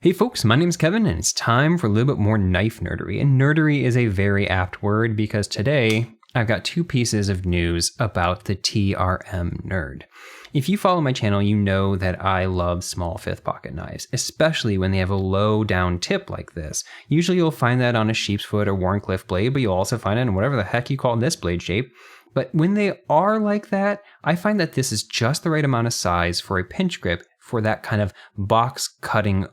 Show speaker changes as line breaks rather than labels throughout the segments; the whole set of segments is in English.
Hey folks, my name's Kevin, and it's time for a little bit more knife nerdery. And nerdery is a very apt word because today I've got two pieces of news about the TRM Nerd. If you follow my channel, you know that I love small fifth pocket knives, especially when they have a low down tip like this. Usually you'll find that on a sheep's foot or Warncliffe blade, but you'll also find it in whatever the heck you call this blade shape. But when they are like that, I find that this is just the right amount of size for a pinch grip for that kind of box cutting,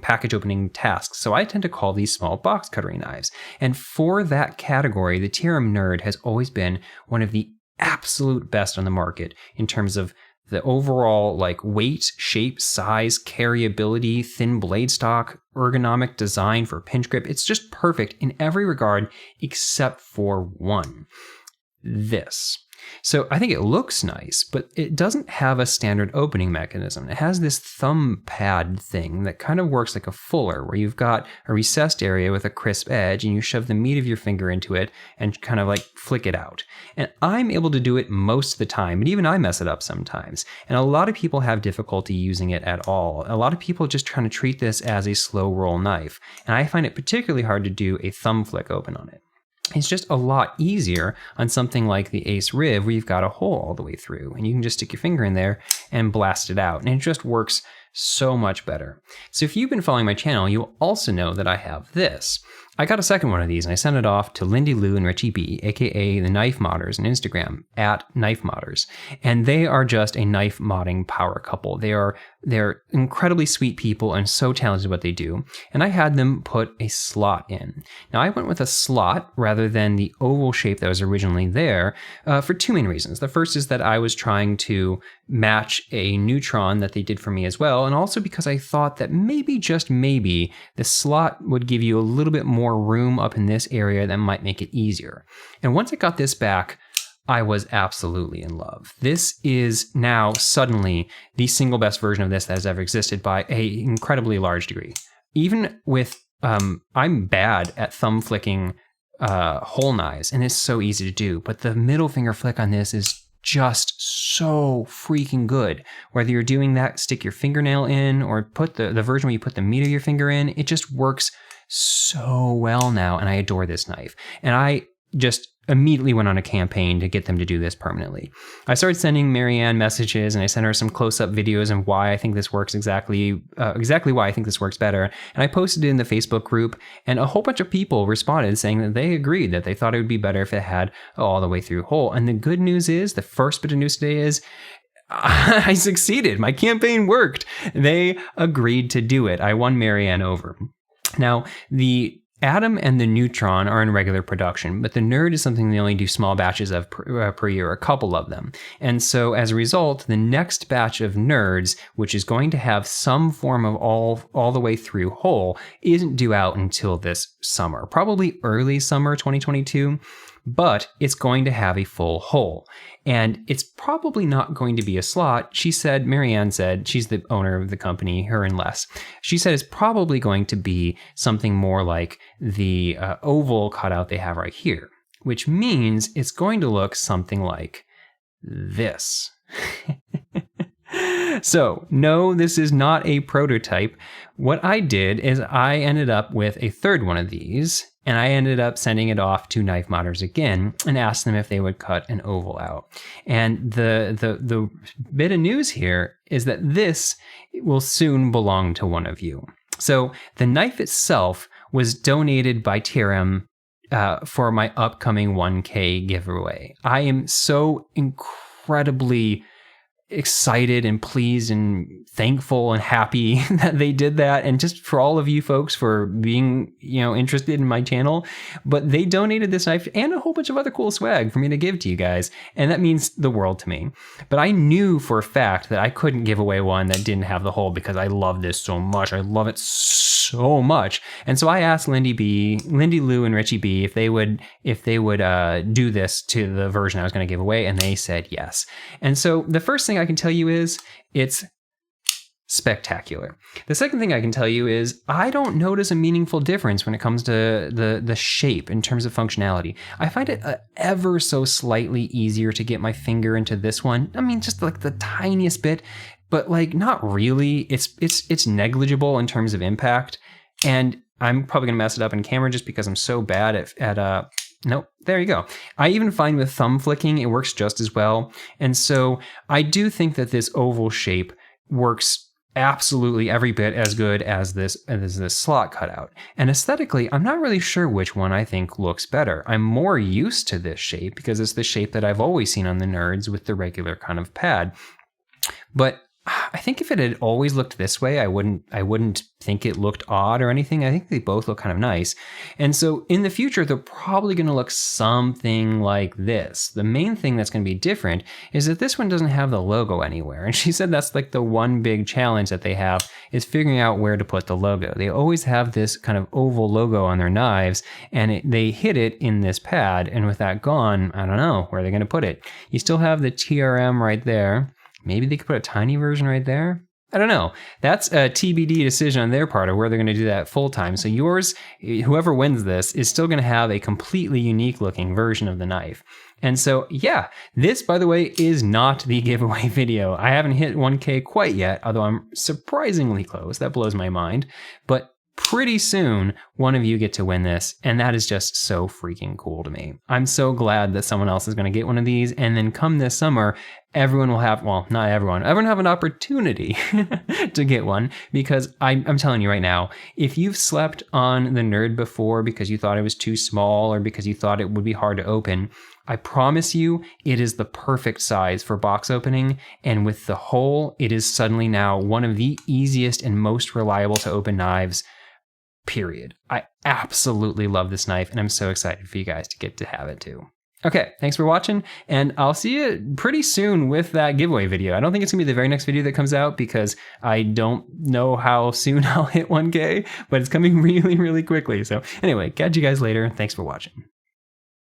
package opening task. So I tend to call these small box cuttery knives. And for that category, the TRM Nerd has always been one of the absolute best on the market in terms of the overall weight, shape, size, carryability, thin blade stock, ergonomic design for pinch grip. It's just perfect in every regard except for one. This. So I think it looks nice, but it doesn't have a standard opening mechanism. It has this thumb pad thing that kind of works like a fuller, where you've got a recessed area with a crisp edge and you shove the meat of your finger into it and kind of flick it out. And I'm able to do it most of the time, but even I mess it up sometimes. And a lot of people have difficulty using it at all. A lot of people just trying to treat this as a slow roll knife. And I find it particularly hard to do a thumb flick open on it. It's just a lot easier on something like the Ace Riv, where you've got a hole all the way through and you can just stick your finger in there and blast it out. And it just works so much better. So if you've been following my channel, you'll also know that I have this. I got a second one of these and I sent it off to Lindy Lou and Richie B, aka the Knife Modders on Instagram, at knifemodders. And they are just a knife modding power couple. They're incredibly sweet people and so talented at what they do. And I had them put a slot in. Now I went with a slot rather than the oval shape that was originally there for two main reasons. The first is that I was trying to match a neutron that they did for me as well. And also because I thought that maybe, just maybe, the slot would give you a little bit more room up in this area that might make it easier. And once I got this back, I was absolutely in love. This is now suddenly the single best version of this that has ever existed by an incredibly large degree. Even with, I'm bad at thumb flicking whole knives, and it's so easy to do, but the middle finger flick on this is just so freaking good. Whether you're doing that, stick your fingernail in, or put the version where you put the meat of your finger in, it just works so well now, and I adore this knife. And I just immediately went on a campaign to get them to do this permanently. I started sending Marianne messages, and I sent her some close-up videos and why I think this works exactly why I think this works better. And I posted it in the Facebook group, and a whole bunch of people responded saying that they agreed, that they thought it would be better if it had all the way through hole. And the good news is, the first bit of news today is, I succeeded. My campaign worked. They agreed to do it. I won Marianne over. Now, the Atom and the Neutron are in regular production, but the Nerd is something they only do small batches of per year, a couple of them. And so as a result, the next batch of Nerds, which is going to have some form of all the way through hole, isn't due out until this summer, probably early summer 2022. But it's going to have a full hole. And it's probably not going to be a slot. Marianne said, she's the owner of the company, her and Les. She said it's probably going to be something more like the oval cutout they have right here, which means it's going to look something like this. So, no, this is not a prototype. What I did is I ended up with a third one of these, and I ended up sending it off to Knife Modders again and asked them if they would cut an oval out. And the bit of news here is that this will soon belong to one of you. So the knife itself was donated by TRM for my upcoming 1K giveaway. I am so incredibly excited and pleased and thankful and happy that they did that, and just for all of you folks for being interested in my channel. But they donated this knife and a whole bunch of other cool swag for me to give to you guys, and that means the world to me. But I knew for a fact that I couldn't give away one that didn't have the hole because I love this so much. I love it so much. And so I asked Lindy Lou and Richie B if they would do this to the version I was going to give away, and they said yes. And so the first thing I can tell you is it's spectacular. The second thing I can tell you is I don't notice a meaningful difference when it comes to the shape in terms of functionality. I find it ever so slightly easier to get my finger into this one. I mean, just like the tiniest bit. but like not really. It's negligible in terms of impact, and I'm probably gonna mess it up in camera just because I'm so bad at nope, there you go. I even find with thumb flicking, it works just as well. And so I do think that this oval shape works absolutely every bit as good as this slot cutout. And aesthetically, I'm not really sure which one I think looks better. I'm more used to this shape because it's the shape that I've always seen on the Nerds with the regular kind of pad. But I think if it had always looked this way, I wouldn't think it looked odd or anything. I think they both look kind of nice. And so in the future, they're probably going to look something like this. The main thing that's going to be different is that this one doesn't have the logo anywhere. And she said that's like the one big challenge that they have is figuring out where to put the logo. They always have this kind of oval logo on their knives, and they hid it in this pad. And with that gone, I don't know where they're going to put it. You still have the TRM right there. Maybe they could put a tiny version right there. I don't know. That's a TBD decision on their part of where they're going to do that full time. So yours, whoever wins this, is still going to have a completely unique looking version of the knife. And so, yeah, this, by the way, is not the giveaway video. I haven't hit 1K quite yet, although I'm surprisingly close. That blows my mind. But pretty soon, one of you get to win this, and that is just so freaking cool to me. I'm so glad that someone else is going to get one of these, and then come this summer, everyone will have, well, not everyone will have an opportunity to get one, because I'm telling you right now, if you've slept on the Nerd before because you thought it was too small or because you thought it would be hard to open, I promise you it is the perfect size for box opening, and with the hole, it is suddenly now one of the easiest and most reliable to open knives, period. I absolutely love this knife, and I'm so excited for you guys to get to have it too. Okay, thanks for watching, and I'll see you pretty soon with that giveaway video. I don't think it's gonna be the very next video that comes out because I don't know how soon I'll hit 1K, but it's coming really, really quickly. So anyway, catch you guys later. Thanks for watching.